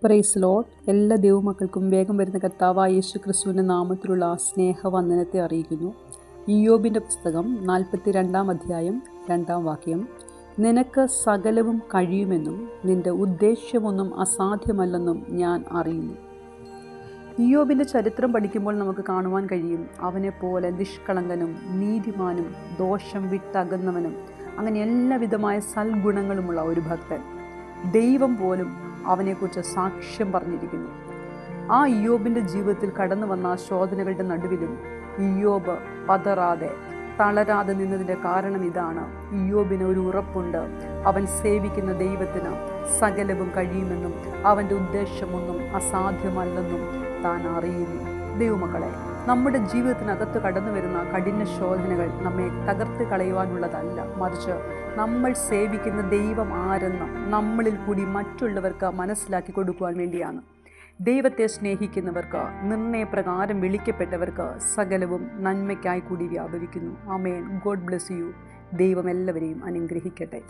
Praise Lord. എല്ലാ ദൈവമക്കൾക്കും വേഗം വരുന്ന കർത്താവായ യേശു ക്രിസ്തുവിൻ്റെ നാമത്തിലുള്ള സ്നേഹവന്ദനത്തെ അറിയിക്കുന്നു. ഇയ്യോബിൻ്റെ പുസ്തകം 42 അധ്യായം 2 വാക്യം. നിനക്ക് സകലവും കഴിയുമെന്നും നിൻ്റെ ഉദ്ദേശ്യമൊന്നും അസാധ്യമല്ലെന്നും ഞാൻ അറിയുന്നു. ഇയ്യോബിൻ്റെ ചരിത്രം പഠിക്കുമ്പോൾ നമുക്ക് കാണുവാൻ കഴിയും, അവനെപ്പോലെ നിഷ്കളങ്കനും നീതിമാനും ദോഷം വിട്ടകന്നവനും അങ്ങനെ എല്ലാവിധമായ സൽഗുണങ്ങളുമുള്ള ഒരു ഭക്തൻ. ദൈവം പോലും അവനെക്കുറിച്ച് സാക്ഷ്യം പറഞ്ഞിരിക്കുന്നു. ആ ഇയ്യോബിൻ്റെ ജീവിതത്തിൽ കടന്നു വന്ന ശോധനകളുടെ നടുവിലും ഇയ്യോബ് പതറാതെ തളരാതെ നിന്നതിൻ്റെ കാരണം ഇതാണ്. ഇയ്യോബിന് ഒരു ഉറപ്പുണ്ട്, അവൻ സേവിക്കുന്ന ദൈവത്തിന് സകലവും കഴിയുമെന്നും അവൻ്റെ ഉദ്ദേശമൊന്നും അസാധ്യമല്ലെന്നും താൻ അറിയുന്നു. ദൈവമക്കളെ, നമ്മുടെ ജീവിതത്തിനകത്ത് കടന്നു വരുന്ന കഠിന ശോധനകൾ നമ്മെ തകർത്ത് കളയുവാനുള്ളതല്ല, മറിച്ച് നമ്മൾ സേവിക്കുന്ന ദൈവം ആരെന്ന് നമ്മളിൽ കൂടി മറ്റുള്ളവർക്ക് മനസ്സിലാക്കി കൊടുക്കുവാൻ വേണ്ടിയാണ്. ദൈവത്തെ സ്നേഹിക്കുന്നവർക്ക്, നിർണയപ്രകാരം വിളിക്കപ്പെട്ടവർക്ക് സകലവും നന്മയ്ക്കായി കൂടി വ്യാപരിക്കുന്നു. ആമേൻ. God bless you. ദൈവം എല്ലാവരെയും അനുഗ്രഹിക്കട്ടെ.